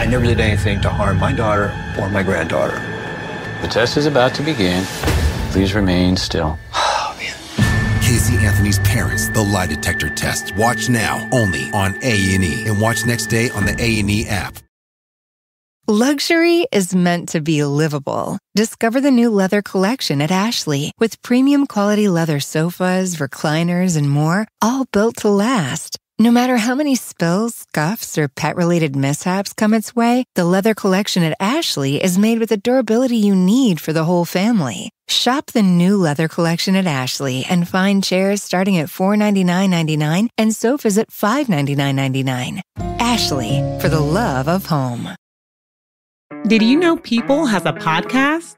I never did anything to harm my daughter or my granddaughter. The test is about to begin. Please remain still. Oh, man. Casey Anthony's Parents, the lie detector test. Watch now, only on A&E. And watch next day on the A&E app. Luxury is meant to be livable. Discover the new leather collection at Ashley with premium quality leather sofas, recliners, and more, all built to last. No matter how many spills, scuffs, or pet-related mishaps come its way, the leather collection at Ashley is made with the durability you need for the whole family. Shop the new leather collection at Ashley and find chairs starting at $499.99 and sofas at $599.99. Ashley, for the love of home. Did you know People has a podcast?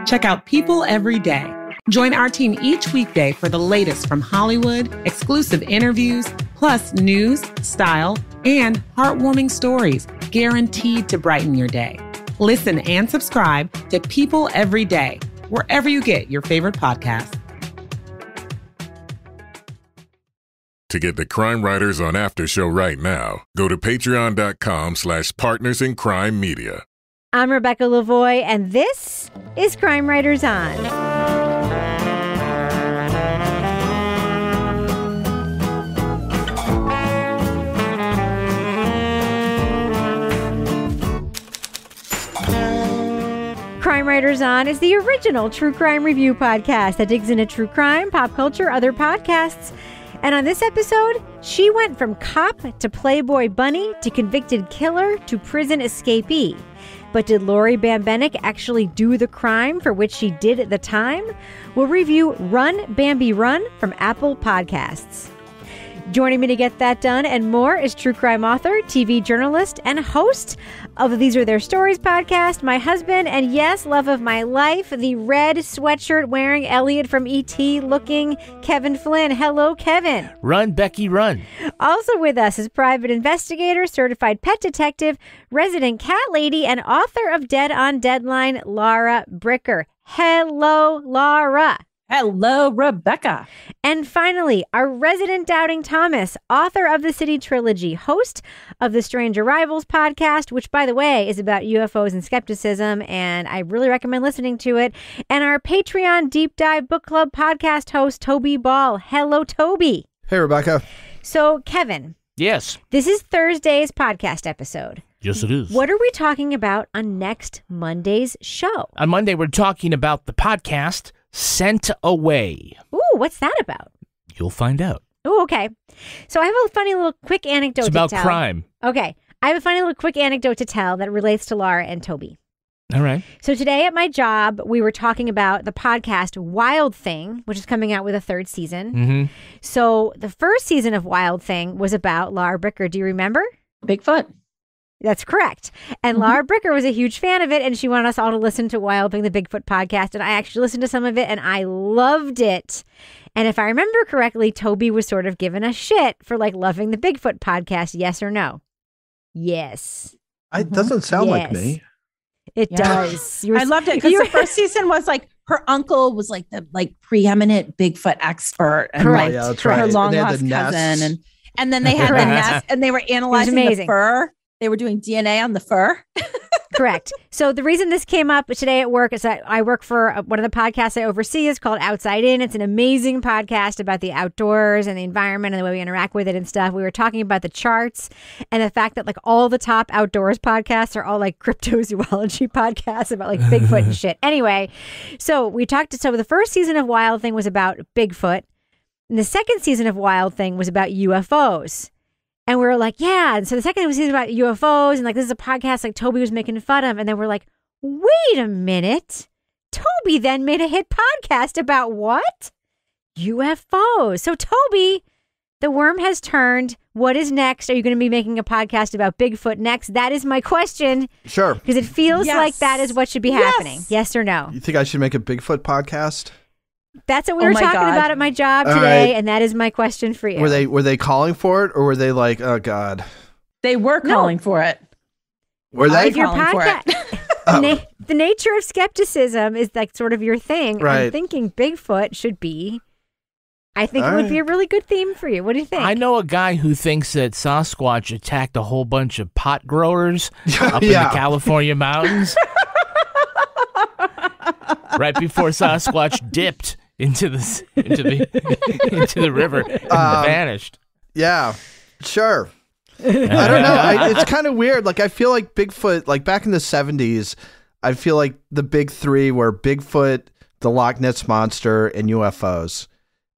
Check out People Every Day. Join our team each weekday for the latest from Hollywood, exclusive interviews, plus news, style, and heartwarming stories guaranteed to brighten your day. Listen and subscribe to People Every Day, wherever you get your favorite podcasts. To get the Crime Writers on After Show right now, go to patreon.com/partnersincrimemedia. I'm Rebecca Lavoie, and this is Crime Writers On. Crime Writers On is the original true crime review podcast that digs into true crime, pop culture, other podcasts. And on this episode, she went from cop to Playboy bunny to convicted killer to prison escapee. But did Laurie Bembenek actually do the crime for which she did at the time? We'll review Run, Bambi, Run from Apple Podcasts. Joining me to get that done and more is true crime author, TV journalist, and host of the These Are Their Stories podcast, my husband, and yes, love of my life, the red sweatshirt wearing Elliot from E.T. looking Kevin Flynn. Hello, Kevin. Run, Becky, run. Also with us is private investigator, certified pet detective, resident cat lady, and author of Dead on Deadline, Laura Bricker. Hello, Laura. Hello, Rebecca. And finally, our resident Doubting Thomas, author of the City Trilogy, host of the Strange Arrivals podcast, which, by the way, is about UFOs and skepticism, and I really recommend listening to it, and our Patreon Deep Dive Book Club podcast host, Toby Ball. Hello, Toby. Hey, Rebecca. So, Kevin. Yes. This is Thursday's podcast episode. Yes, it is. What are we talking about on next Monday's show? On Monday, we're talking about the podcast Sent Away. Ooh, what's that about? You'll find out. Ooh, okay. So I have a funny little quick anecdote to tell. It's about crime. Okay. I have a funny little quick anecdote to tell that relates to Laura and Toby. All right. So today at my job, we were talking about the podcast Wild Thing, which is coming out with a third season. Mm-hmm. So the first season of Wild Thing was about Laura Bricker. Do you remember? Bigfoot. That's correct. And Laura Bricker was a huge fan of it, and she wanted us all to listen to Wild Thing, the Bigfoot podcast. And I actually listened to some of it, and I loved it. And if I remember correctly, Toby was sort of giving us shit for like loving the Bigfoot podcast. Yes or no? Yes. It doesn't sound like me. It does. I loved it because the first season was like her uncle was like the preeminent Bigfoot expert, and correct. That's her right. long lost cousin, and then they had the nest, and they were analyzing the fur. They were doing DNA on the fur. Correct. So the reason this came up today at work is that I work for one of the podcasts I oversee is called Outside In. It's an amazing podcast about the outdoors and the environment and the way we interact with it and stuff. We were talking about the charts and the fact that like all the top outdoors podcasts are all like cryptozoology podcasts about like Bigfoot and shit. Anyway, so the first season of Wild Thing was about Bigfoot. And the second season of Wild Thing was about UFOs. And we were like, yeah. And so the second season about UFOs and like, this is a podcast like Toby was making fun of. And then we're like, wait a minute. Toby then made a hit podcast about what? UFOs. So Toby, the worm has turned. What is next? Are you going to be making a podcast about Bigfoot next? That is my question. Sure. Because it feels like that is what should be happening. Yes or no? You think I should make a Bigfoot podcast? That's what we were talking about at my job today, and that is my question for you. Were they calling for it, or were they like, oh God? They were calling for it. Were they? If your podcast, the nature of skepticism is like sort of your thing. Right. I'm thinking Bigfoot should be I think it would be a really good theme for you. What do you think? I know a guy who thinks that Sasquatch attacked a whole bunch of pot growers up in the California mountains. Right before Sasquatch dipped into the river and vanished. Yeah, sure. I don't know. It's kind of weird. Like, I feel like Bigfoot, like back in the 70s, I feel like the big three were Bigfoot, the Loch Ness Monster, and UFOs.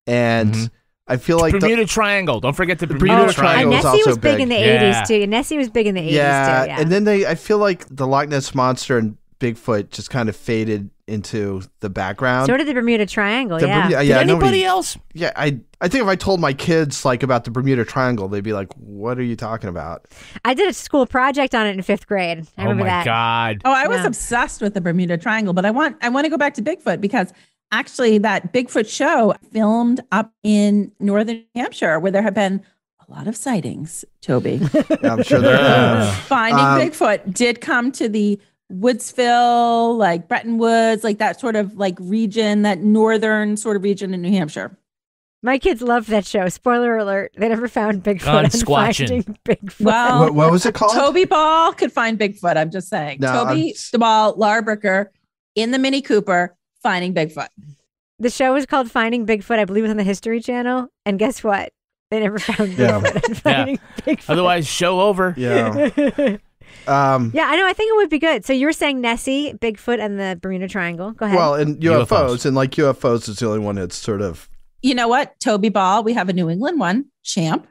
And I feel like Bermuda Triangle. Don't forget the Bermuda Triangle. And Nessie was big in the 80s too. Nessie was big in the 80s too. Yeah. And then I feel like the Loch Ness Monster and Bigfoot just kind of faded into the background. So did the Bermuda Triangle. Did anybody else? Yeah, I think if I told my kids like about the Bermuda Triangle, they'd be like, "What are you talking about?" I did a school project on it in 5th grade. I remember that. Oh my God! Oh, I was obsessed with the Bermuda Triangle, but I want to go back to Bigfoot because actually that Bigfoot show filmed up in northern New Hampshire where there have been a lot of sightings. Toby, yeah, I'm sure there have. Finding Bigfoot did come to the Woodsville, like Bretton Woods, like that sort of like region, that northern sort of region in New Hampshire. My kids loved that show. Spoiler alert: they never found Bigfoot. On Finding Bigfoot. Well, what was it called? Toby Ball could find Bigfoot. I'm just saying. No, Toby Ball, Laura Bricker in the Mini Cooper finding Bigfoot. The show was called Finding Bigfoot. I believe it was on the History Channel. And guess what? They never found Bigfoot. Finding Bigfoot. Otherwise, show over. Yeah. Yeah, I know. I think it would be good. So you were saying Nessie, Bigfoot, and the Bermuda Triangle. Go ahead. Well, and UFOs. And like UFOs is the only one that's sort of. You know what? Toby Ball, we have a New England one, Champ.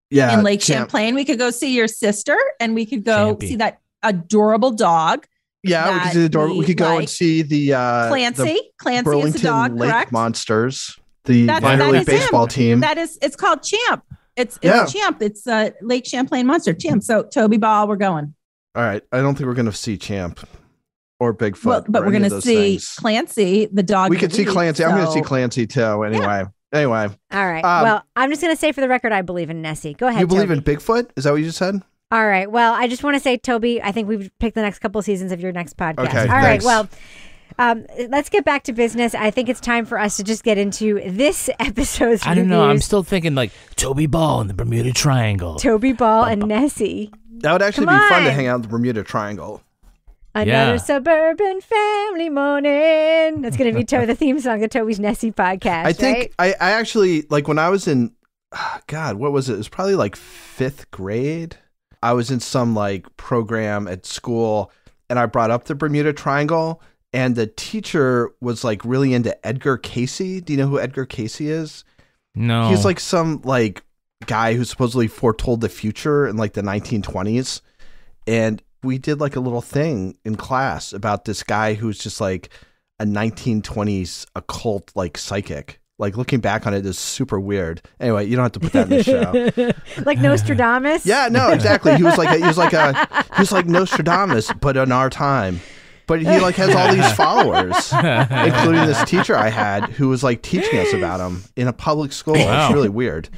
Yeah. In Lake Champlain. We could go see your sister and we could go see that adorable dog. Yeah, we could see the dog. We could go and see the Clancy. Clancy Burlington is the dog, Lake correct? Monsters, the minor league baseball team. It's called Champ. It's Champ. It's Lake Champlain Monster Champ. So Toby Ball, we're going. All right. I don't think we're going to see Champ or Bigfoot. Well, but we're going to see Clancy, the dog. We could see Clancy. I'm going to see Clancy too. Anyway. All right. Well, I'm just going to say for the record, I believe in Nessie. Go ahead. You believe Toby. in Bigfoot? Is that what you just said? All right. Well, I just want to say, Toby, I think we've picked the next couple seasons of your next podcast. Okay, All thanks. right. Well, let's get back to business. I think it's time for us to just get into this episode's I don't know. I'm still thinking like Toby Ball and the Bermuda Triangle. Toby Ball and Nessie. That would actually be fun to hang out in the Bermuda Triangle. Another suburban family morning. That's going to be the theme song of Toby's Nessie podcast. I think I actually, like when I was in, God, what was it? It was probably like 5th grade. I was in some like program at school and I brought up the Bermuda Triangle and the teacher was like really into Edgar Cayce. Do you know who Edgar Cayce is? No. He's like some like guy who supposedly foretold the future in like the 1920s. And we did like a little thing in class about this guy who's just like a 1920s occult like psychic. Like looking back on it is super weird. Anyway, you don't have to put that in the show. Like Nostradamus? Yeah, no, exactly. He was like Nostradamus, but in our time. But he like has all these followers, including this teacher I had who was like teaching us about him in a public school. Wow. It's really weird.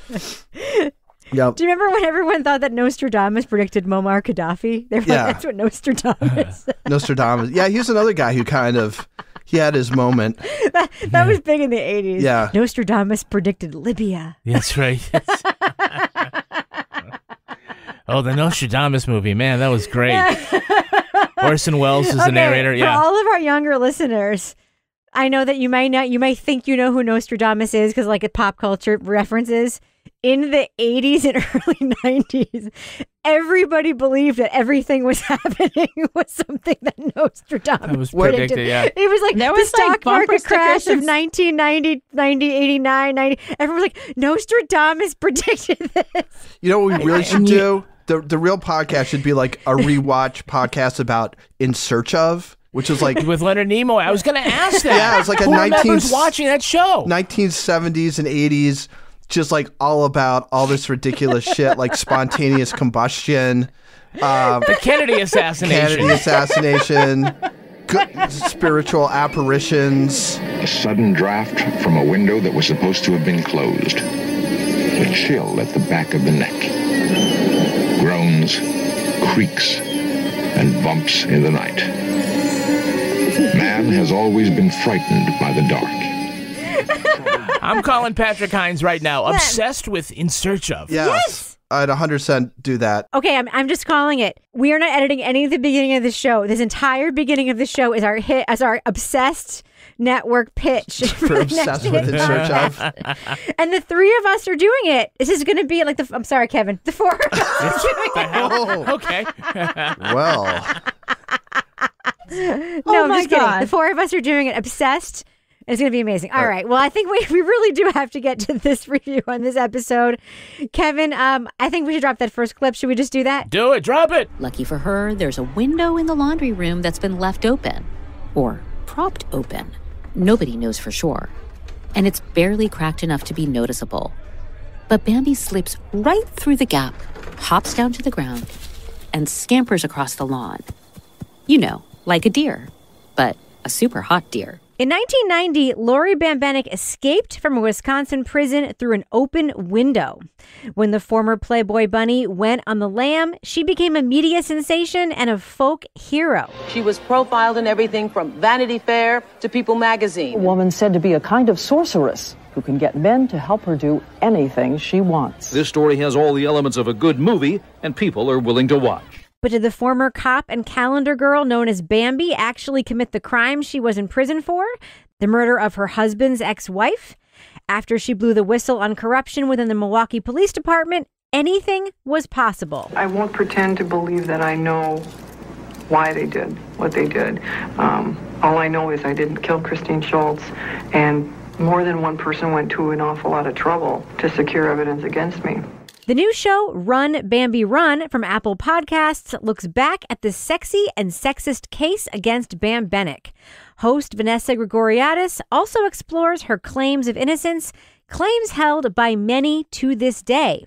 Yep. Do you remember when everyone thought that Nostradamus predicted Muammar Gaddafi? They were like, that's what Nostradamus said. Nostradamus. Yeah, he's another guy who kind of, he had his moment. That was big in the 80s. Yeah. Nostradamus predicted Libya. That's right. Oh, the Nostradamus movie. Man, that was great. Orson Welles is the narrator. Yeah. For all of our younger listeners, I know that you may think you know who Nostradamus is because like a pop culture references. In the 80s and early 90s, everybody believed that everything was happening was something that Nostradamus predicted. Yeah. It was like there the was stock market crash of stickers. 1990, 89, 90. Everyone was like, Nostradamus predicted this. You know what we really should do? The real podcast should be like a rewatch podcast about In Search Of. Which is like with Leonard Nimoy. I was going to ask that. Yeah, it's like Who remembers watching that show? 1970s and 80s, just like all about all this ridiculous shit, like spontaneous combustion, the Kennedy assassination, good spiritual apparitions, a sudden draft from a window that was supposed to have been closed, a chill at the back of the neck, groans, creaks, and bumps in the night. Man has always been frightened by the dark. I'm calling Patrick Hines right now. Obsessed with In Search Of. Yes. I'd 100% do that. Okay, I'm just calling it. We are not editing any of the beginning of the show. This entire beginning of the show is our hit as our obsessed network pitch. For Obsessed with In Search Of. And the three of us are doing it. This is going to be like I'm sorry, Kevin. The four of us are doing it. Okay. Well. No, I'm just kidding. The four of us are doing it. Obsessed. It's going to be amazing. All right. Well, I think we really do have to get to this review on this episode. Kevin, I think we should drop that first clip. Should we just do that? Do it. Drop it. Lucky for her, there's a window in the laundry room that's been left open. Or propped open. Nobody knows for sure. And it's barely cracked enough to be noticeable. But Bambi slips right through the gap, hops down to the ground, and scampers across the lawn. You know, like a deer. But a super hot deer. In 1990, Laurie Bembenek escaped from a Wisconsin prison through an open window. When the former Playboy bunny went on the lam, she became a media sensation and a folk hero. She was profiled in everything from Vanity Fair to People magazine. A woman said to be a kind of sorceress who can get men to help her do anything she wants. This story has all the elements of a good movie, and people are willing to watch. But did the former cop and calendar girl known as Bambi actually commit the crime she was in prison for? The murder of her husband's ex-wife? After she blew the whistle on corruption within the Milwaukee Police Department, anything was possible. I won't pretend to believe that I know why they did what they did. All I know is I didn't kill Christine Schultz, and more than one person went to an awful lot of trouble to secure evidence against me. The new show, Run, Bambi, Run, from Apple Podcasts, looks back at the sexy and sexist case against Bembenek. Host Vanessa Gregoriadis also explores her claims of innocence, claims held by many to this day.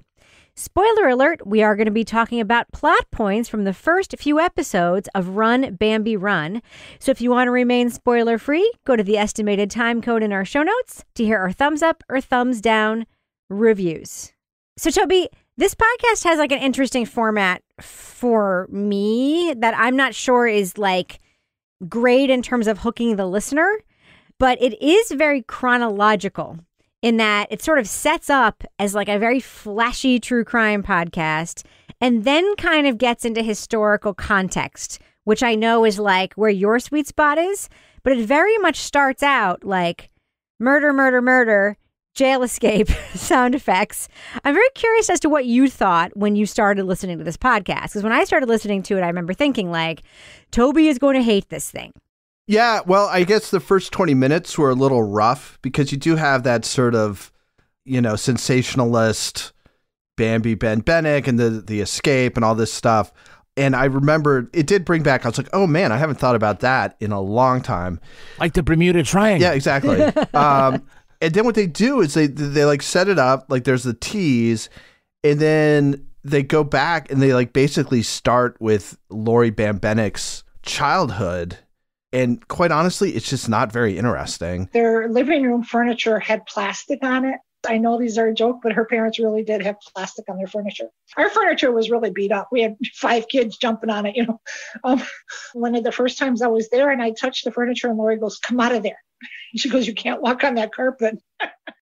Spoiler alert, we are going to be talking about plot points from the first few episodes of Run, Bambi, Run. So if you want to remain spoiler-free, go to the estimated time code in our show notes to hear our thumbs up or thumbs down reviews. So, Toby, this podcast has like an interesting format for me that I'm not sure is like great in terms of hooking the listener, but it is very chronological in that it sort of sets up as like a very flashy true crime podcast and then kind of gets into historical context, which I know is like where your sweet spot is, but it very much starts out like murder, murder, murder, jail escape, sound effects. I'm very curious as to what you thought when you started listening to this podcast. Because when I started listening to it, I remember thinking like, Toby is going to hate this thing. Yeah, well, I guess the first 20 minutes were a little rough because you do have that sort of, sensationalist Bambi Bembenek and the escape and all this stuff. And I remember it did bring back, I was like, oh man, I haven't thought about that in a long time. Like the Bermuda Triangle. Yeah, exactly. And then what they do is they like set it up, like there's the tease, and then they go back and they like basically start with Laurie Bembenek's childhood. And quite honestly, it's just not very interesting. Their living room furniture had plastic on it. I know these are a joke, but her parents really did have plastic on their furniture. Our furniture was really beat up. We had 5 kids jumping on it, One of the first times I was there and I touched the furniture and Laurie goes, come out of there. She goes, you can't walk on that carpet.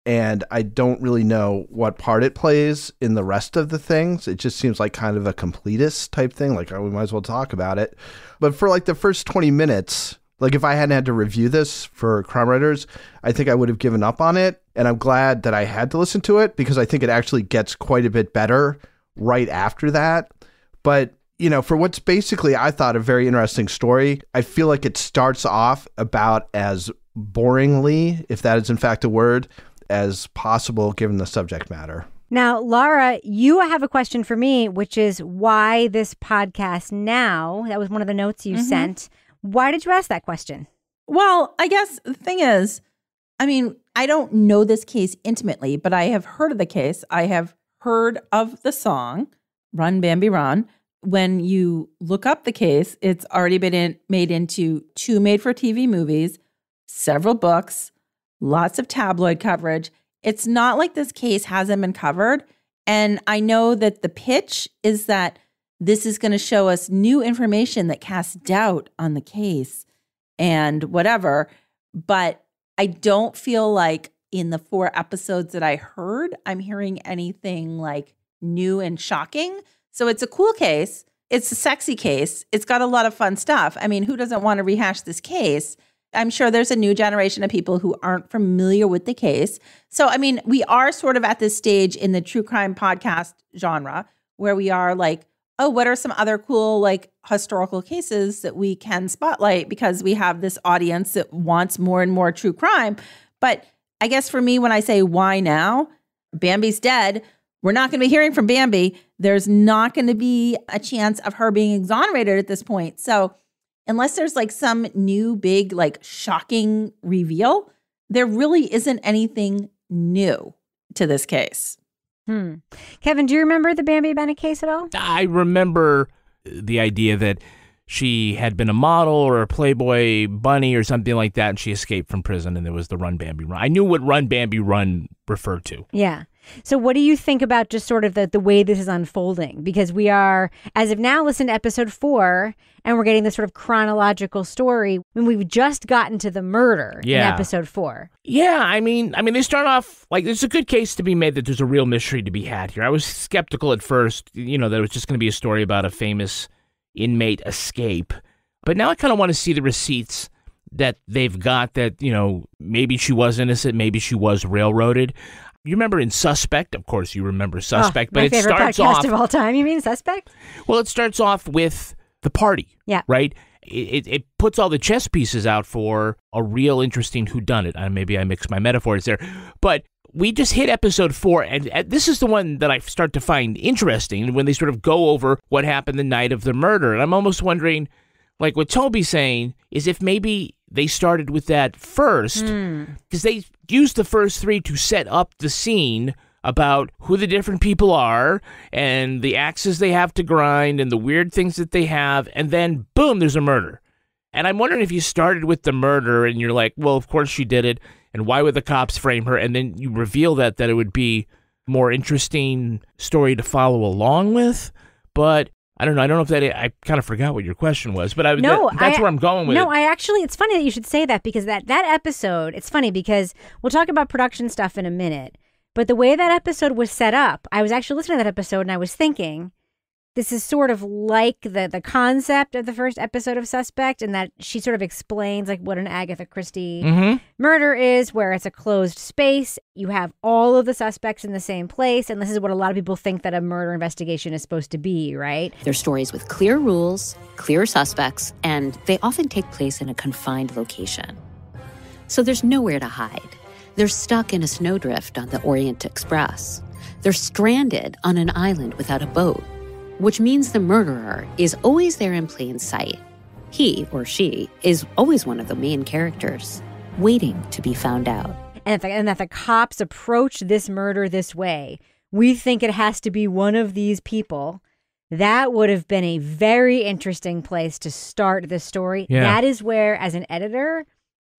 And I don't really know what part it plays in the rest of the things. It just seems like kind of a completist type thing. Like, we might as well talk about it. But for like the first 20 minutes, like if I hadn't had to review this for Crime Writers, I think I would have given up on it. And I'm glad that I had to listen to it because I think it actually gets quite a bit better right after that. But, for what's basically, I thought, a very interesting story, I feel like it starts off about as boringly, if that is in fact a word, as possible given the subject matter. Now, Laura, you have a question for me, which is why this podcast now? That was one of the notes you sent. Why did you ask that question? Well, I guess the thing is, I don't know this case intimately, but I have heard of the case. I have heard of the song, Run, Bambi, Run. When you look up the case, it's already been made into 2 made-for-TV movies, several books, lots of tabloid coverage. It's not like this case hasn't been covered. And I know that the pitch is that this is going to show us new information that casts doubt on the case and whatever. But I don't feel like in the 4 episodes that I heard, I'm hearing anything like new and shocking. So it's a cool case. It's a sexy case. It's got a lot of fun stuff. I mean, who doesn't want to rehash this case? I'm sure there's a new generation of people who aren't familiar with the case. So, I mean, we are sort of at this stage in the true crime podcast genre where we are like, oh, what are some other cool, like, historical cases that we can spotlight because we have this audience that wants more and more true crime. But I guess for me, when I say why now, Bambi's dead. We're not going to be hearing from Bambi. There's not going to be a chance of her being exonerated at this point. So unless there's like some new big, like shocking reveal, there really isn't anything new to this case. Kevin, do you remember the Bambi Bembenek case at all? I remember the idea that she had been a model or a Playboy bunny or something like that, and she escaped from prison, and there was the Run Bambi Run. I knew what Run Bambi Run referred to. Yeah. So what do you think about just sort of the way this is unfolding? Because we are, as of now, listening to episode 4, and we're getting this sort of chronological story when we've just gotten to the murder in episode 4. Yeah, I mean, they start off, like, there's a good case to be made that there's a real mystery to be had here. I was skeptical at first, that it was just going to be a story about a famous inmate escape. But now I kind of want to see the receipts that they've got that, maybe she was innocent, maybe she was railroaded. You remember in Suspect? Of course you remember Suspect. But it favorite starts podcast off of all time. You mean Suspect? Well, it starts off with the party. Yeah. Right? It puts all the chess pieces out for a real interesting whodunit. Maybe I mixed my metaphors there. But we just hit episode 4, and this is the one that I start to find interesting when they sort of go over what happened the night of the murder. And I'm almost wondering, like what Toby's saying, is if maybe they started with that first, because they used the first 3 to set up the scene about who the different people are and the axes they have to grind and the weird things that they have, and then, boom, there's a murder. And I'm wondering if you started with the murder and you're like, well, of course she did it, and why would the cops frame her? And then you reveal that it would be a more interesting story to follow along with. But I don't know. I don't know if that, I kind of forgot what your question was, but that's where I'm going with it. No, it's funny that you should say that, because that episode, it's funny because we'll talk about production stuff in a minute, but the way that episode was set up, I was actually listening to that episode and I was thinking, this is sort of like the concept of the first episode of Suspect, and that she sort of explains like what an Agatha Christie murder is, where it's a closed space. You have all of the suspects in the same place, and this is what a lot of people think that a murder investigation is supposed to be, right? They're stories with clear rules, clear suspects, and they often take place in a confined location. So there's nowhere to hide. They're stuck in a snowdrift on the Orient Express. They're stranded on an island without a boat, which means the murderer is always there in plain sight. He or she is always one of the main characters, waiting to be found out. And that the cops approach this murder this way. We think it has to be one of these people. That would have been a very interesting place to start the story. Yeah. That is where, as an editor,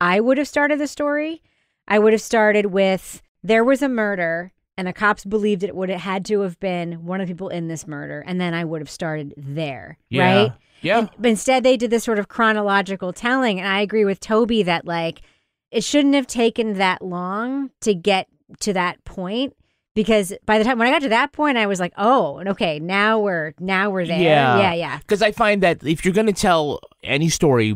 I would have started the story. I would have started with, there was a murder, and the cops believed it had to have been one of the people in this murder. And then I would have started there, right? Yeah. But instead, they did this sort of chronological telling. And I agree with Toby that, like, it shouldn't have taken that long to get to that point. Because by the time when I got to that point, I was like, oh, okay, now we're there. Yeah. Because I find that if you're going to tell any story,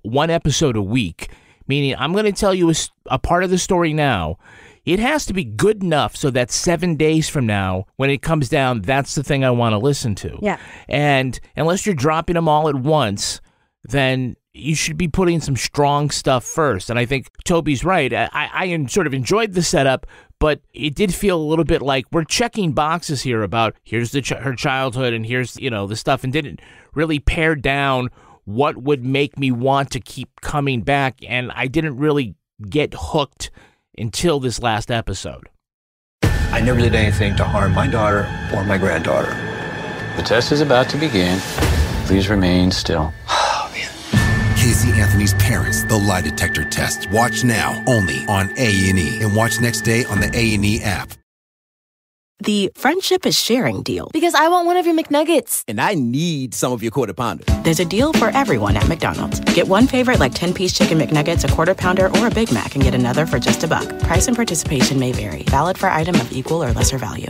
one episode a week, meaning I'm going to tell you a part of the story now, it has to be good enough so that 7 days from now, when it comes down, that's the thing I want to listen to. Yeah. And unless you're dropping them all at once, then you should be putting some strong stuff first. And I think Toby's right. I sort of enjoyed the setup, but it did feel a little bit like we're checking boxes here about here's her childhood and here's, the stuff, and didn't really pare down what would make me want to keep coming back. And I didn't really get hooked until this last episode. I never did anything to harm my daughter or my granddaughter. The test is about to begin. Please remain still. Casey Anthony's Parents, the lie detector test. Watch now only on A&E, and watch next day on the A&E app. the friendship is sharing deal. Because I want one of your McNuggets. And I need some of your Quarter Pounder. There's a deal for everyone at McDonald's. Get one favorite like 10-piece chicken McNuggets, a Quarter Pounder, or a Big Mac, and get another for just $1. Price and participation may vary. Valid for item of equal or lesser value.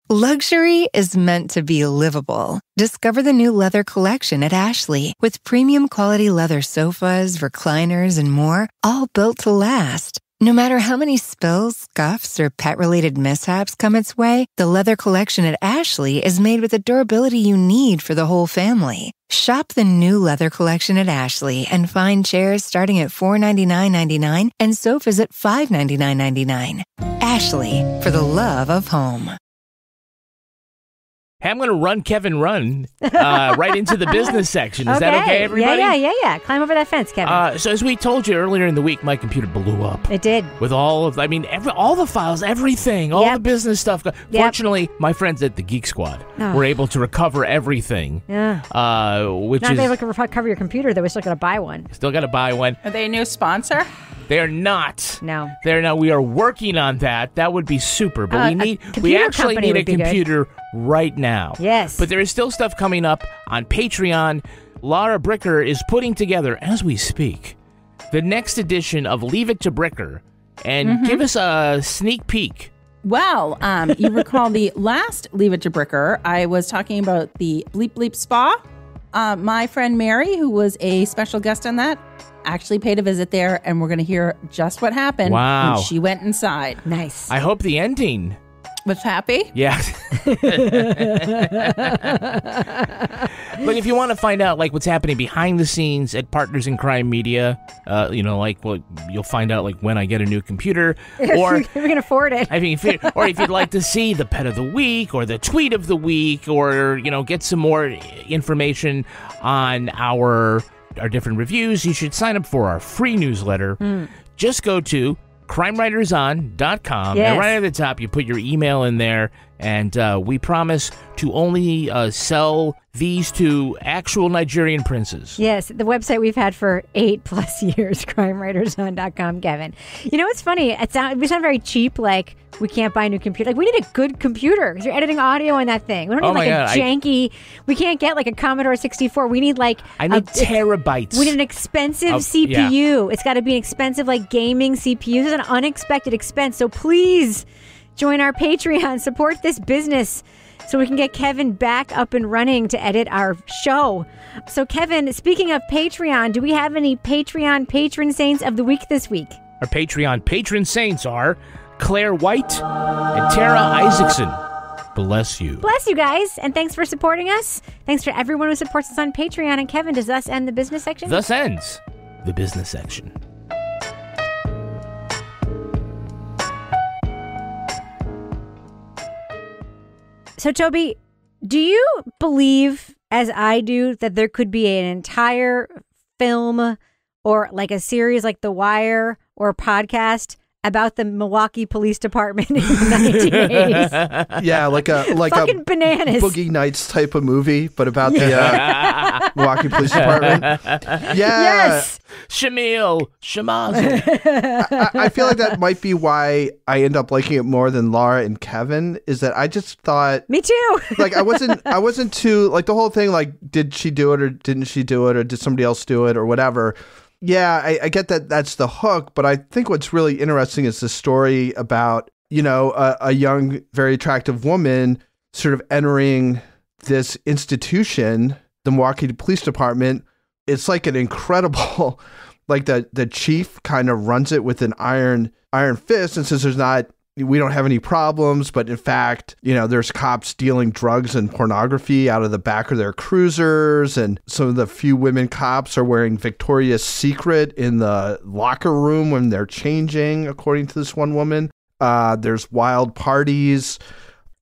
Luxury is meant to be livable. Discover the new leather collection at Ashley with premium quality leather sofas, recliners, and more, all built to last. No matter how many spills, scuffs, or pet-related mishaps come its way, the leather collection at Ashley is made with the durability you need for the whole family. Shop the new leather collection at Ashley and find chairs starting at $499.99 and sofas at $599.99. Ashley, for the love of home. Hey, I'm going to run Kevin run right into the business section. Is that okay, everybody? Yeah. Climb over that fence, Kevin. So as we told you earlier in the week, my computer blew up. It did. With all of, all the files, everything, all the business stuff. Fortunately, my friends at the Geek Squad were able to recover everything. Yeah. Which Not is... able to recover your computer, though. We still got to buy one. Still got to buy one. Are they a new sponsor? They're not. No. They're not. We are working on that. That would be super. But we actually need a computer right now. Yes. But there is still stuff coming up on Patreon. Laura Bricker is putting together, as we speak, the next edition of Leave It to Bricker. And give us a sneak peek. Well, you recall the last Leave It to Bricker, I was talking about the Bleep Bleep Spa. My friend Mary, who was a special guest on that, actually paid a visit there, and we're going to hear just what happened when she went inside. Nice. I hope the ending was happy. Yeah. But if you want to find out what's happening behind the scenes at Partners in Crime Media, you'll find out when I get a new computer, or if we can afford it. Or if you'd like to see the pet of the week or the tweet of the week, or get some more information on our different reviews, you should sign up for our free newsletter. Just go to crimewriterson.com, and right at the top you put your email in there, and we promise to only sell these to actual Nigerian princes. Yes, the website we've had for 8+ years, crimewriterson.com, Kevin. You know what's funny? We sound very cheap, like we can't buy a new computer. We need a good computer because you're editing audio on that thing. We don't need janky. We can't get a Commodore 64. We need I need terabytes. We need an expensive CPU. Yeah. It's got to be an expensive gaming CPU. This is an unexpected expense. So please join our Patreon. Support this business so we can get Kevin back up and running to edit our show. So Kevin, speaking of Patreon, do we have any Patreon patron saints of the week this week? Our Patreon patron saints are Claire White and Tara Isaacson. Bless you. Bless you guys, and thanks for supporting us. Thanks for everyone who supports us on Patreon. And Kevin, does thus end the business section? Thus ends the business section. So, Toby, do you believe, as I do, that there could be an entire film or a series like The Wire or a podcast about the Milwaukee Police Department in the 1980s? Yeah, like fucking a bananas. Boogie Nights type of movie, but about the Milwaukee Police Department. Yeah. Yes. Shamil. Shamazel. I feel like that might be why I end up liking it more than Laura and Kevin, is that I just thought... Me too. I wasn't too... the whole thing, did she do it or didn't she do it, or did somebody else do it or whatever? Yeah, I get that that's the hook, but I think what's really interesting is the story about, a young, very attractive woman sort of entering this institution, the Milwaukee Police Department. It's an incredible, the chief kind of runs it with an iron fist and says we don't have any problems, but in fact, there's cops stealing drugs and pornography out of the back of their cruisers, and some of the few women cops are wearing Victoria's Secret in the locker room when they're changing, according to this one woman. There's wild parties.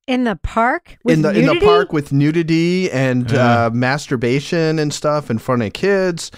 In the park? In the park with nudity and masturbation and stuff in front of kids.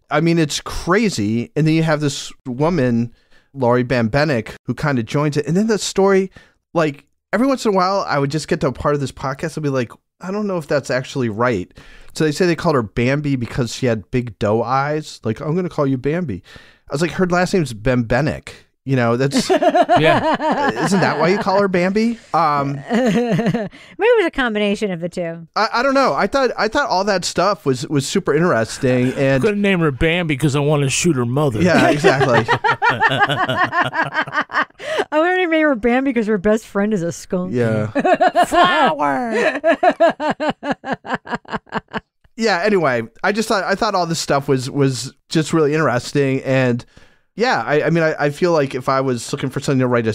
I mean, it's crazy. And then you have this woman, Laurie Bembenek, who kind of joins it. And then the story, every once in a while, I would just get to a part of this podcast and be like, I don't know if that's actually right. So they say they called her Bambi because she had big doe eyes. I'm going to call you Bambi. I was like, her last name's Bembenek. You know, that's Yeah. Isn't that why you call her Bambi? Maybe it was a combination of the two. I don't know. I thought all that stuff was super interesting, and I'm gonna name her Bambi because I want to shoot her mother. yeah, exactly. I want to name her Bambi because her best friend is a skunk. Yeah. Flower. Yeah. Anyway, I thought all this stuff was just really interesting, and yeah, I mean, I feel like if I was looking for something to write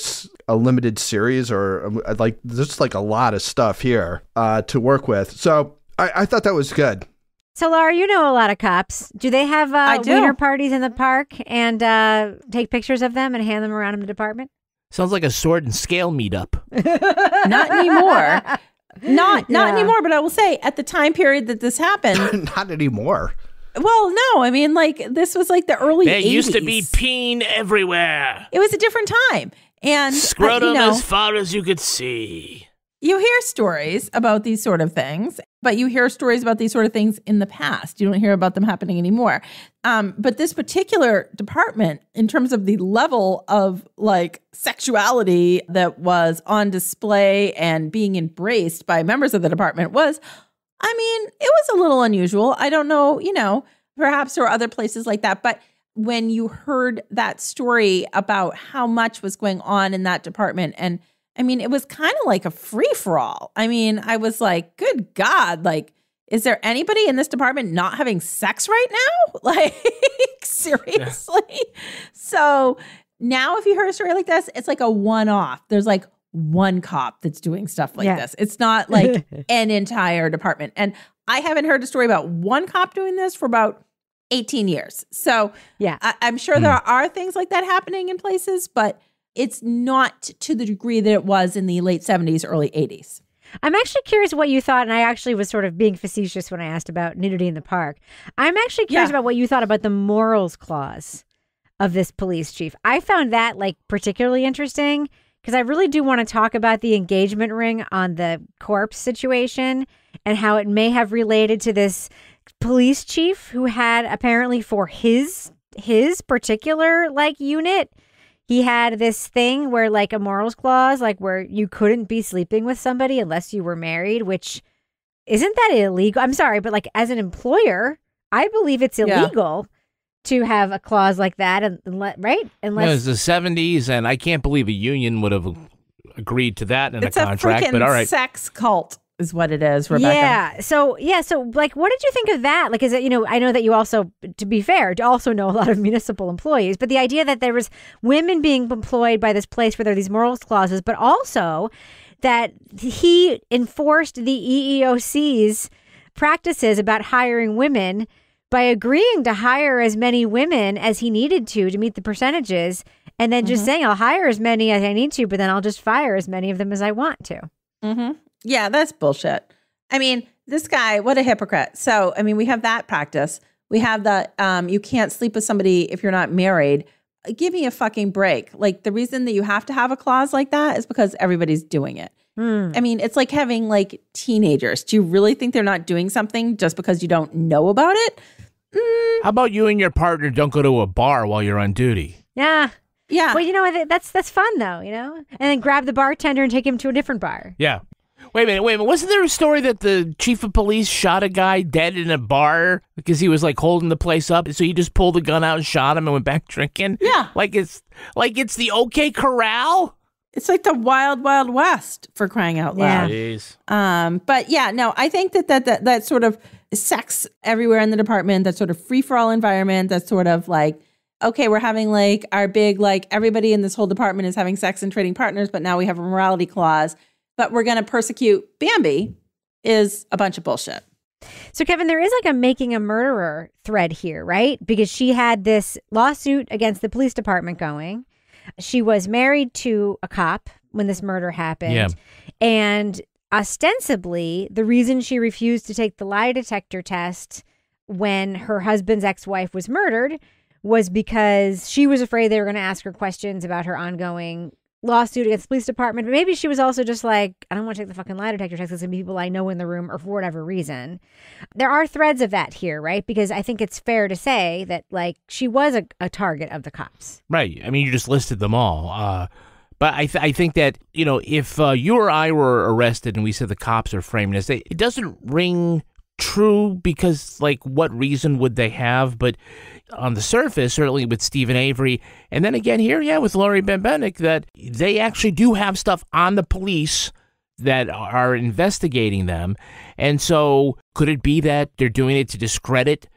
a limited series, or like there's like a lot of stuff here to work with, so I thought that was good. So, Laura, you know a lot of cops. Do they have wiener parties in the park and take pictures of them and hand them around in the department? Sounds like a sword and scale meetup. Not anymore. Not anymore, but I will say at the time period that this happened. Not anymore. Well, no, I mean, like, this was like the early 80s. There used to be peen everywhere. It was a different time. And Scrotum as far as you could see. You hear stories about these sort of things, but you hear stories about these sort of things in the past. You don't hear about them happening anymore. But this particular department, in terms of the level of like sexuality that was on display and being embraced by members of the department was, I mean, it was a little unusual. I don't know, perhaps there are other places like that. But when you heard that story about how much was going on in that department, and I mean, it was kind of like a free-for-all. I mean, I was like, good God, like, is there anybody in this department not having sex right now? Like, seriously? Yeah. So now if you heard a story like this, it's like a one-off. There's like one cop that's doing stuff like this. It's not like an entire department. And I haven't heard a story about one cop doing this for about 18 years. So yeah, I'm sure there are things like that happening in places, but it's not to the degree that it was in the late 70s, early 80s. I'm actually curious what you thought, and I actually was sort of being facetious when I asked about nudity in the park. I'm actually curious about what you thought about the morals clause of this police chief. I found that like particularly interesting because I really do want to talk about the engagement ring on the corpse situation and how it may have related to this police chief who had apparently for his particular like unit, he had this thing where like a morals clause, like where you couldn't be sleeping with somebody unless you were married, which isn't that illegal? I'm sorry, but like as an employer, I believe it's illegal to have a clause like that, right? Unless it was the 70s, and I can't believe a union would have agreed to that in a contract. It's a but all right, sex cult is what it is, Rebecca. Yeah. So like, what did you think of that? Like, is it, I know that you also, to be fair, also know a lot of municipal employees, but the idea that there was women being employed by this place where there are these morals clauses, but also that he enforced the EEOC's practices about hiring women by agreeing to hire as many women as he needed to meet the percentages, and then just saying, I'll hire as many as I need to, but then I'll just fire as many of them as I want to. Mm-hmm. Yeah, that's bullshit. I mean, this guy, what a hypocrite. So, I mean, we have that practice. We have the you can't sleep with somebody if you're not married. Give me a fucking break. Like, the reason that you have to have a clause like that is because everybody's doing it. I mean, it's like having like teenagers. Do you really think they're not doing something just because you don't know about it? How about you and your partner don't go to a bar while you're on duty? Yeah. Yeah. Well, that's fun though, and then grab the bartender and take him to a different bar. Yeah. Wait a minute. Wasn't there a story that the chief of police shot a guy dead in a bar because he was like holding the place up? So he just pulled the gun out and shot him and went back drinking? Yeah. Like it's the OK Corral? It's like the Wild Wild West, for crying out loud. Jeez. But yeah, no, I think that sort of sex everywhere in the department, that sort of free-for-all environment, that sort of like, okay, we're having like our big, like everybody in this whole department is having sex and trading partners, but now we have a morality clause, but we're going to persecute Bambi is a bunch of bullshit. So, Kevin, there is like a making a murderer thread here, right? Because she had this lawsuit against the police department going. She was married to a cop when this murder happened. Yeah. And ostensibly, the reason she refused to take the lie detector test when her husband's ex-wife was murdered was because she was afraid they were going to ask her questions about her ongoing lawsuit against the police department, but maybe she was also just like, I don't want to take the fucking lie detector test. There's going to be people I know in the room or for whatever reason. There are threads of that here, right? Because I think it's fair to say that, like, she was a target of the cops. Right. I mean, you just listed them all. But I think that, you know, if you or I were arrested and we said the cops are framing us, it doesn't ring true because, like, what reason would they have? But on the surface, certainly with Stephen Avery, and then again here, with Laurie Bembenek, that they actually do have stuff on the police that are investigating them. And so could it be that they're doing it to discredit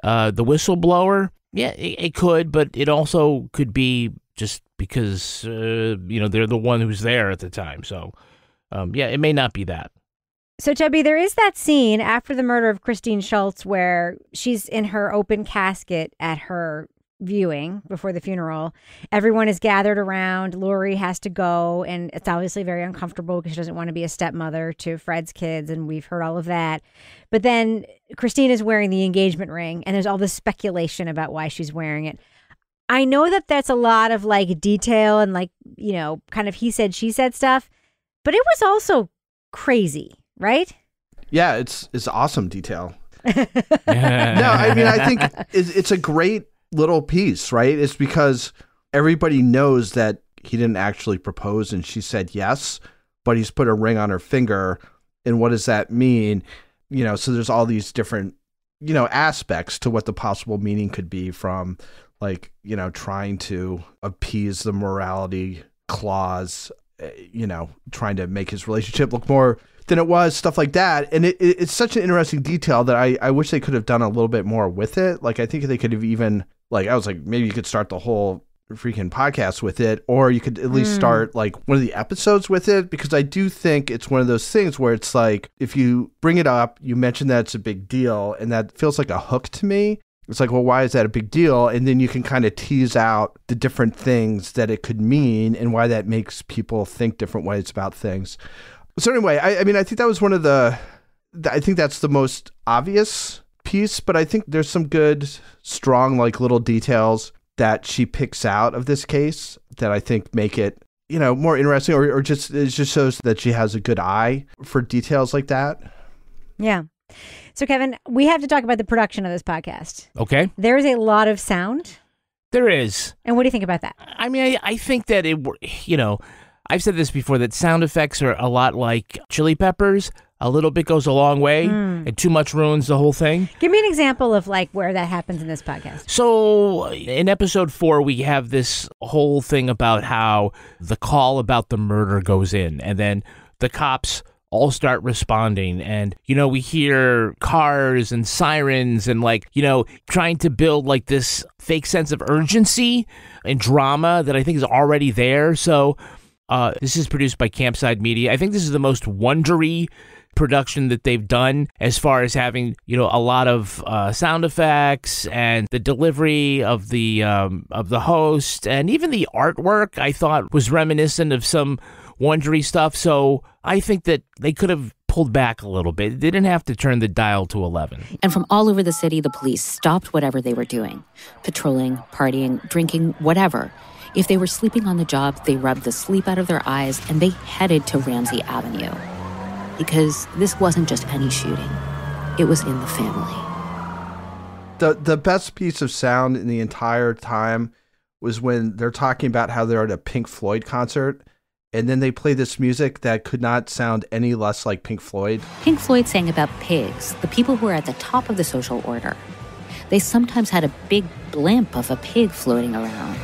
the whistleblower? Yeah, it could, but it also could be just because, you know, they're the one who's there at the time. So, it may not be that. So, Toby, there is that scene after the murder of Christine Schultz where she's in her open casket at her viewing before the funeral. Everyone is gathered around. Laurie has to go, and it's obviously very uncomfortable because she doesn't want to be a stepmother to Fred's kids, and we've heard all of that. But then Christine is wearing the engagement ring, and there's all this speculation about why she's wearing it. I know that that's a lot of, like, detail and, like, you know, kind of he said, she said stuff, but it was also crazy. Right? Yeah, it's awesome detail. No, I mean, I think it's a great little piece, right? It's because everybody knows that he didn't actually propose and she said yes, but he's put a ring on her finger. And what does that mean? You know, so there's all these different, you know, aspects to what the possible meaning could be from, like, you know, trying to appease the morality clause, you know, trying to make his relationship look more than it was, stuff like that. And it's such an interesting detail that I wish they could have done a little bit more with it. Like, I think they could have even, like, I was like, maybe you could start the whole freaking podcast with it, or you could at least start, like, one of the episodes with it, because I do think it's one of those things where it's like, if you bring it up, you mention that it's a big deal, and that feels like a hook to me. It's like, well, why is that a big deal? And then you can kind of tease out the different things that it could mean and why that makes people think different ways about things. So anyway, I mean, I think that was one of I think that's the most obvious piece, but I think there's some good, strong, like, little details that she picks out of this case that I think make it, you know, more interesting, or just, it just shows that she has a good eye for details like that. Yeah. So, Kevin, we have to talk about the production of this podcast. Okay. There's a lot of sound. There is. And what do you think about that? I mean, I think that you know, I've said this before, that sound effects are a lot like chili peppers. A little bit goes a long way, and too much ruins the whole thing. Give me an example of, like, where that happens in this podcast. So in episode 4, we have this whole thing about how the call about the murder goes in, and then the cops all start responding, and, you know, we hear cars and sirens and, like, you know, trying to build, like, this fake sense of urgency and drama that I think is already there. So this is produced by Campside Media. I think this is the most wondery production that they've done, as far as having, you know, a lot of sound effects and the delivery of the host, and even the artwork I thought was reminiscent of some wondery stuff. So I think that they could have pulled back a little bit. They didn't have to turn the dial to 11. And from all over the city, the police stopped whatever they were doing. Patrolling, partying, drinking, whatever. If they were sleeping on the job, they rubbed the sleep out of their eyes and they headed to Ramsey Avenue. Because this wasn't just any shooting. It was in the family. The best piece of sound in the entire time was when they're talking about how they're at a Pink Floyd concert, and then they play this music that could not sound any less like Pink Floyd. Pink Floyd sang about pigs, the people who were at the top of the social order. They sometimes had a big blimp of a pig floating around.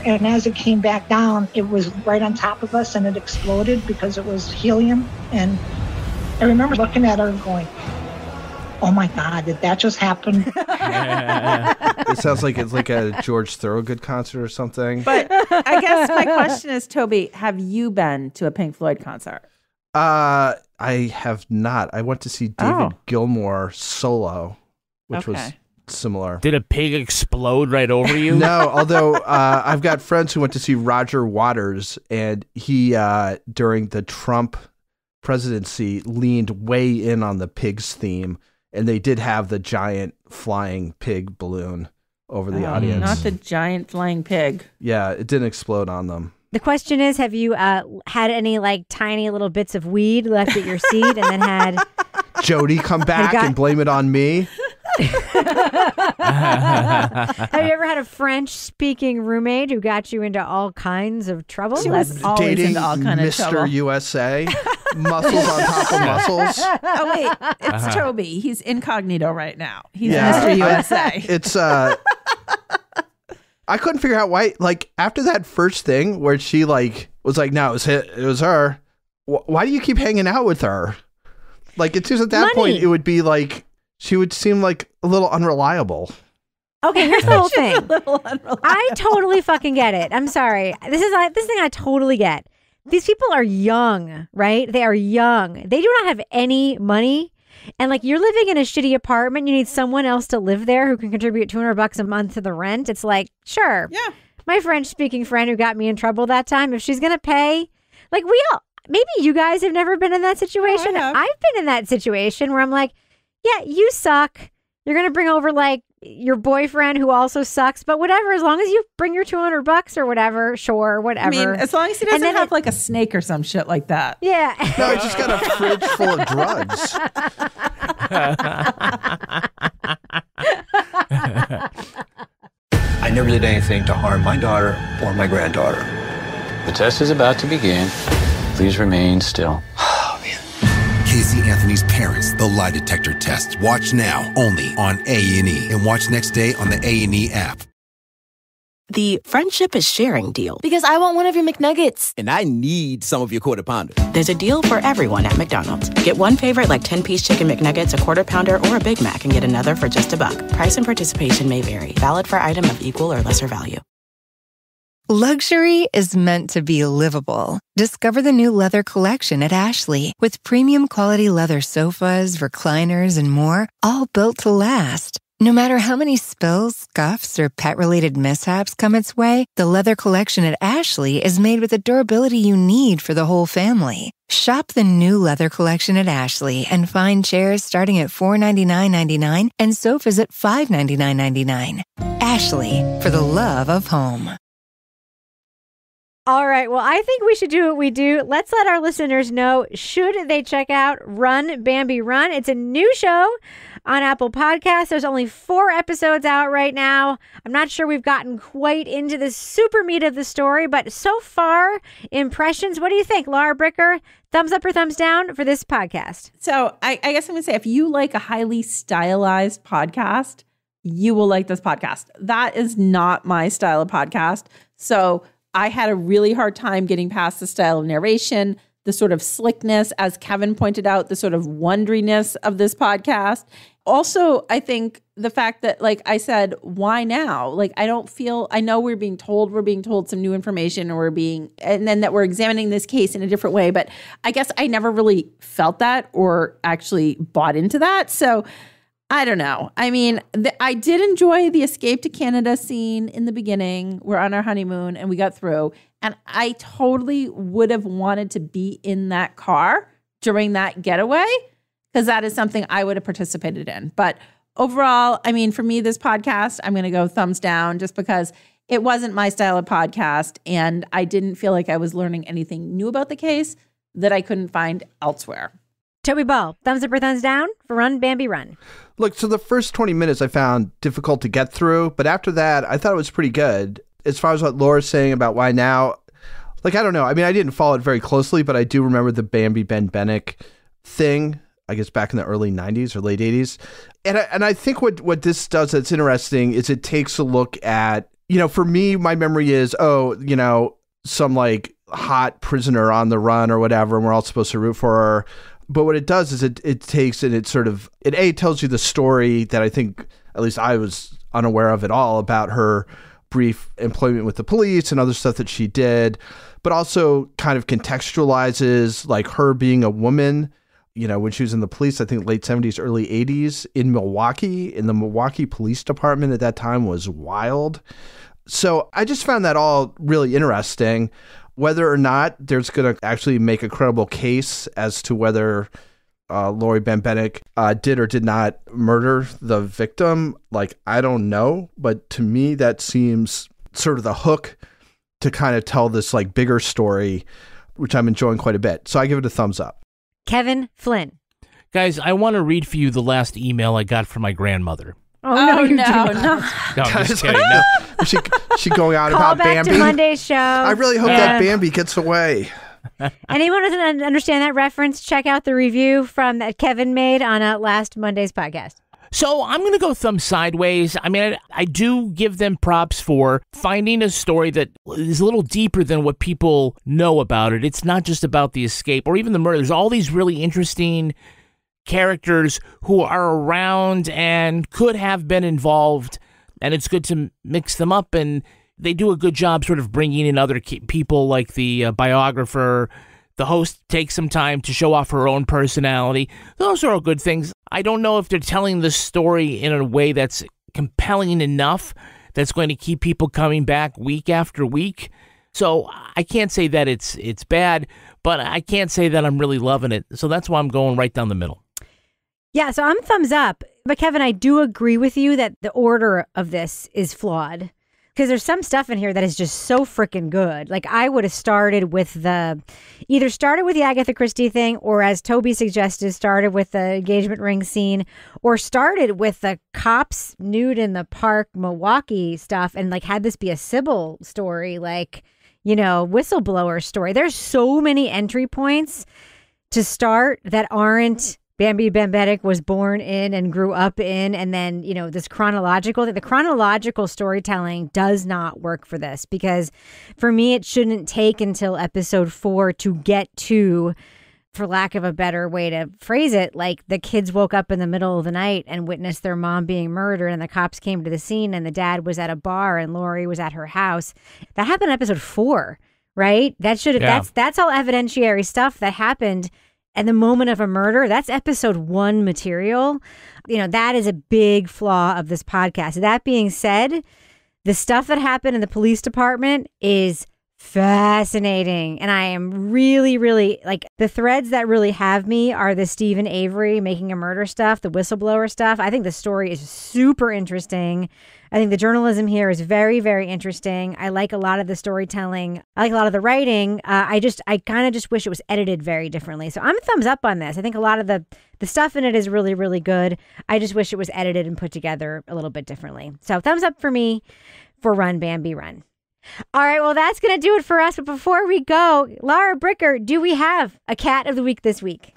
And as it came back down, it was right on top of us and it exploded because it was helium. And I remember looking at her and going, oh my God, did that just happen? It sounds like it's like a George Thorogood concert or something. But I guess my question is, Toby, have you been to a Pink Floyd concert? I have not. I went to see David Gilmour solo, which was similar. Did a pig explode right over you? No, although I've got friends who went to see Roger Waters, and he, during the Trump presidency, leaned way in on the pigs theme, and they did have the giant flying pig balloon over the audience. Not the giant flying pig. Yeah, it didn't explode on them. The question is, have you had any like tiny little bits of weed left at your seat and then had Jody come back and blame it on me? Have you ever had a French-speaking roommate who got you into all kinds of trouble? She was always Dating into all kind of Mr. trouble. USA, muscles on top of muscles. Oh wait, it's Toby. He's incognito right now. He's Yeah, Mr. USA. It's I couldn't figure out why. Like after that first thing where she like was like, "No, it was her." Why do you keep hanging out with her? Like it seems at that point it would be like she would seem like a little unreliable. Okay, here's the whole thing. I totally fucking get it. I'm sorry. This thing I totally get. These people are young, right? They are young. They do not have any money. And like you're living in a shitty apartment, you need someone else to live there who can contribute $200 a month to the rent. It's like, sure. Yeah. My French-speaking friend who got me in trouble that time, if she's going to pay, like maybe you guys have never been in that situation. I have. I've been in that situation where I'm like, yeah, you suck. You're going to bring over like your boyfriend who also sucks, but whatever, as long as you bring your $200 or whatever, sure, whatever. I mean, as long as he doesn't have like a snake or some shit like that. Yeah. No, he's just got a fridge full of drugs. I never did anything to harm my daughter or my granddaughter. The test is about to begin. Please remain still. Casey Anthony's Parents, the lie detector test. Watch now, only on A&E. And watch next day on the A&E app. The friendship is sharing deal. Because I want one of your McNuggets. And I need some of your Quarter Pounder. There's a deal for everyone at McDonald's. Get one favorite like 10-piece chicken McNuggets, a Quarter Pounder, or a Big Mac and get another for just $1. Price and participation may vary. Valid for item of equal or lesser value. Luxury is meant to be livable. Discover the new leather collection at Ashley with premium quality leather sofas, recliners, and more, all built to last. No matter how many spills, scuffs, or pet-related mishaps come its way, the leather collection at Ashley is made with the durability you need for the whole family. Shop the new leather collection at Ashley and find chairs starting at $499.99 and sofas at $599.99. Ashley, for the love of home. All right. Well, I think we should do what we do. Let's let our listeners know, should they check out Run, Bambi, Run? It's a new show on Apple Podcasts. There's only 4 episodes out right now. I'm not sure we've gotten quite into the super meat of the story, but so far, impressions. What do you think, Laura Bricker? Thumbs up or thumbs down for this podcast? So I guess I'm going to say, if you like a highly stylized podcast, you will like this podcast. That is not my style of podcast. So I had a really hard time getting past the style of narration, the sort of slickness, as Kevin pointed out, the sort of wonderiness of this podcast. Also, I think the fact that, like I said, why now? Like, I know we're being told some new information, or and then that we're examining this case in a different way. But I guess I never really felt that or actually bought into that. So I don't know. I mean, I did enjoy the escape to Canada scene in the beginning. We're on our honeymoon and we got through. And I totally would have wanted to be in that car during that getaway, because that is something I would have participated in. But overall, I mean, for me, this podcast, I'm going to go thumbs down, just because it wasn't my style of podcast. And I didn't feel like I was learning anything new about the case that I couldn't find elsewhere. Toby Ball, thumbs up or thumbs down for Run, Bambi, Run? Look, so the first 20 minutes I found difficult to get through, but after that, I thought it was pretty good. As far as what Laura's saying about why now, like, I don't know. I mean, I didn't follow it very closely, but I do remember the Bambi Bembenek thing, I guess back in the early 90s or late 80s. And I think what this does that's interesting is it takes a look at, for me, my memory is, some like hot prisoner on the run or whatever, and we're all supposed to root for her. But what it does is it takes and it sort of, it tells you the story that I think, at least I was unaware of at all, about her brief employment with the police and other stuff that she did, but also kind of contextualizes like her being a woman, when she was in the police, I think late 70s, early 80s in Milwaukee, in the Milwaukee Police Department at that time was wild. So I just found that all really interesting. Whether or not there's going to actually make a credible case as to whether Laurie Bembenek did or did not murder the victim, like, I don't know. But to me, that seems sort of the hook to kind of tell this like bigger story, which I'm enjoying quite a bit. So I give it a thumbs up. Kevin Flynn. Guys, I want to read for you the last email I got from my grandmother. Oh, no, you no. do not. No, I'm just kidding. No. Is she going on Call about back Bambi? to Monday's show. I really hope that Bambi gets away. Anyone who doesn't understand that reference, check out the review from that Kevin made on last Monday's podcast. So I'm going to go thumb sideways. I mean, I do give them props for finding a story that is a little deeper than what people know about it. It's not just about the escape or even the murder. There's all these really interesting characters who are around and could have been involved, and it's good to mix them up, and they do a good job sort of bringing in other people like the biographer. The host takes some time to show off her own personality. Those are all good things. I don't know if they're telling the story in a way that's compelling enough that's going to keep people coming back week after week. So I can't say that it's bad, but I can't say that I'm really loving it. So that's why I'm going right down the middle. Yeah, so I'm thumbs up. But Kevin, I do agree with you that the order of this is flawed. Because there's some stuff in here that is just so freaking good. Like I would have started with the Agatha Christie thing, or as Toby suggested, started with the engagement ring scene, or started with the cops nude in the park, Milwaukee stuff, and like had this be a Sybil story, like, you know, whistleblower story. There's so many entry points to start that aren't Bambi Bembenek was born in and grew up in, and then, you know, the chronological storytelling does not work for this, because for me, it shouldn't take until episode 4 to get to, for lack of a better way to phrase it, like the kids woke up in the middle of the night and witnessed their mom being murdered, and the cops came to the scene, and the dad was at a bar and Laurie was at her house. That happened in episode 4, right? That's all evidentiary stuff that happened. And the moment of a murder, that's episode 1 material. You know, that is a big flaw of this podcast. That being said, the stuff that happened in the police department is fascinating. And I am really, really, like, the threads that really have me are the Stephen Avery making a murder stuff, the whistleblower stuff. I think the story is super interesting. I think the journalism here is very, very interesting. I like a lot of the storytelling. I like a lot of the writing. I kind of just wish it was edited very differently. So I'm a thumbs up on this. I think a lot of the stuff in it is really, really good. I just wish it was edited and put together a little bit differently. So thumbs up for me for Run, Bambi, Run. All right, well, that's going to do it for us. But before we go, Laura Bricker, do we have a cat of the week this week?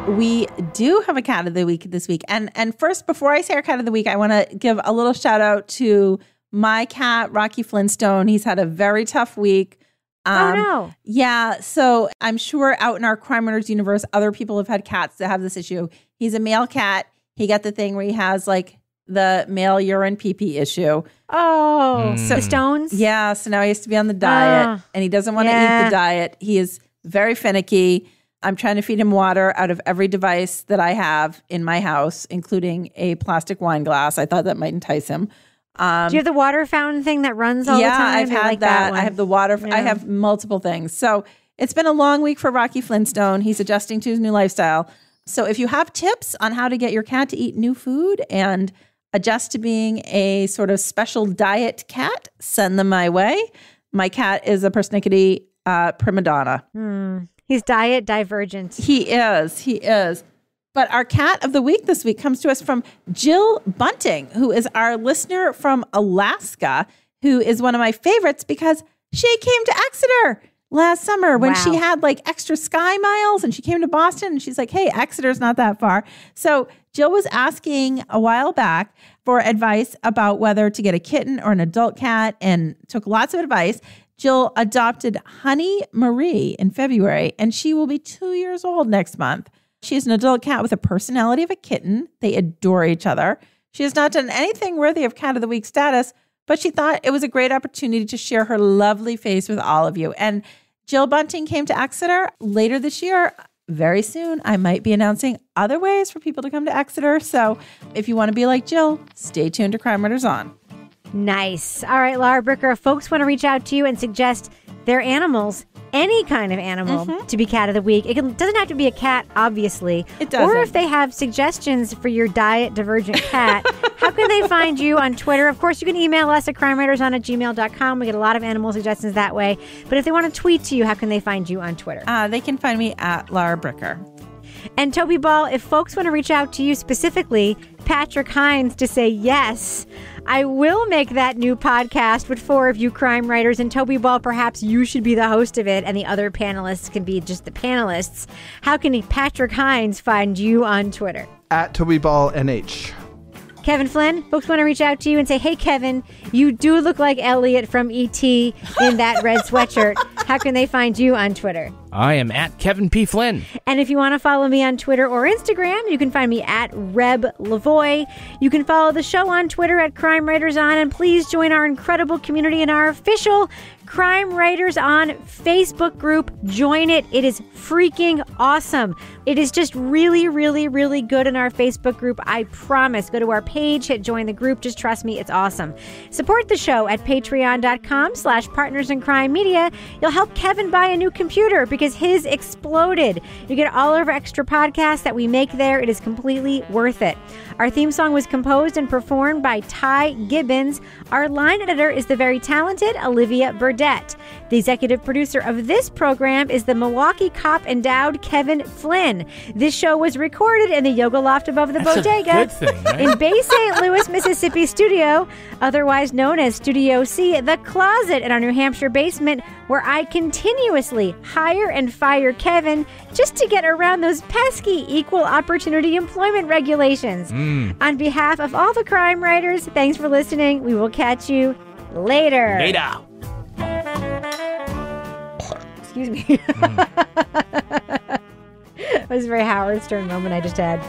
We do have a cat of the week this week. And first, before I say our cat of the week, I want to give a little shout out to my cat, Rocky Flintstone. He's had a very tough week. Oh, no. Yeah. So I'm sure out in our Crime Writers universe, other people have had cats that have this issue. He's a male cat. He got the thing where he has like the male urine pee-pee issue. Oh, so the stones? Yeah. So now he has to be on the diet and he doesn't want to eat the diet. He is very finicky. I'm trying to feed him water out of every device that I have in my house, including a plastic wine glass. I thought that might entice him. Do you have the water fountain thing that runs all the time? Yeah, I've had like that. one? I have the water. I have multiple things. So it's been a long week for Rocky Flintstone. He's adjusting to his new lifestyle. So if you have tips on how to get your cat to eat new food and adjust to being a sort of special diet cat, send them my way. My cat is a persnickety prima donna. He's diet divergent. He is. But our cat of the week this week comes to us from Jill Bunting, who is our listener from Alaska, who is one of my favorites because she came to Exeter last summer when she had like extra Sky Miles and she came to Boston and she's like, hey, Exeter's not that far. So Jill was asking a while back for advice about whether to get a kitten or an adult cat and took lots of advice. Jill adopted Honey Marie in February, and she will be 2 years old next month. She is an adult cat with a personality of a kitten. They adore each other. She has not done anything worthy of Cat of the Week status, but she thought it was a great opportunity to share her lovely face with all of you. And Jill Bunting came to Exeter later this year. Very soon, I might be announcing other ways for people to come to Exeter. So if you want to be like Jill, stay tuned to Crime Writers On. Nice. All right, Laura Bricker, if folks want to reach out to you and suggest their animals any kind of animal to be cat of the week. It doesn't have to be a cat, obviously. It doesn't. Or if they have suggestions for your diet divergent cat, how can they find you on Twitter? Of course, you can email us at crimewriterson@gmail.com. We get a lot of animal suggestions that way. But if they want to tweet to you, how can they find you on Twitter? They can find me at Laura Bricker. And Toby Ball, if folks want to reach out to you specifically, Patrick Hines, to say yes, I will make that new podcast with 4 of you crime writers. And Toby Ball, perhaps you should be the host of it and the other panelists can be just the panelists. How can Patrick Hines find you on Twitter? At TobyBallNH. Kevin Flynn, folks want to reach out to you and say, hey, Kevin, you do look like Elliot from E.T. in that red sweatshirt. How can they find you on Twitter? I am at Kevin P. Flynn. And if you want to follow me on Twitter or Instagram, you can find me at Reb Lavoie. You can follow the show on Twitter at Crime Writers On, and please join our incredible community in our official Crime Writers On Facebook group. Join it. It is freaking awesome. It is just really, really, really good in our Facebook group. I promise. Go to our page, hit join the group. Just trust me, it's awesome. Support the show at patreon.com/partnersincrimemedia. You'll help Kevin buy a new computer because his exploded. You get all of our extra podcasts that we make there. It is completely worth it. Our theme song was composed and performed by Ty Gibbons. Our line editor is the very talented Olivia Burdett. The executive producer of this program is the Milwaukee cop endowed Kevin Flynn. This show was recorded in the Yoga Loft above the bodega good thing, right? in Bay St. Louis, Mississippi studio, otherwise known as Studio C, the closet in our New Hampshire basement, where I continuously hire and fire Kevin just to get around those pesky equal opportunity employment regulations. On behalf of all the crime writers, thanks for listening. We will catch you later. Excuse me. That was a very Howard Stern moment I just had.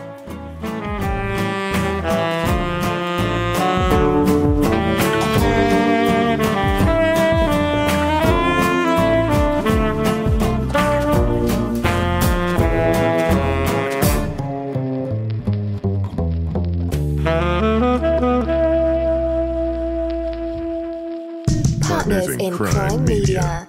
Partners in Crime Media.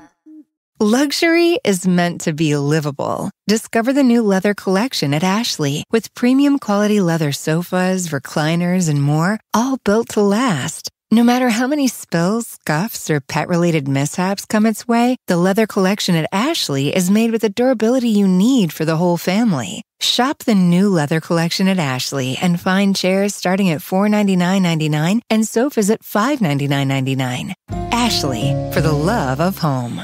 Luxury is meant to be livable. Discover the new leather collection at Ashley with premium quality leather sofas, recliners, and more, all built to last. No matter how many spills, scuffs, or pet-related mishaps come its way, the leather collection at Ashley is made with the durability you need for the whole family. Shop the new leather collection at Ashley and find chairs starting at $499.99 and sofas at $599.99. Ashley, for the love of home.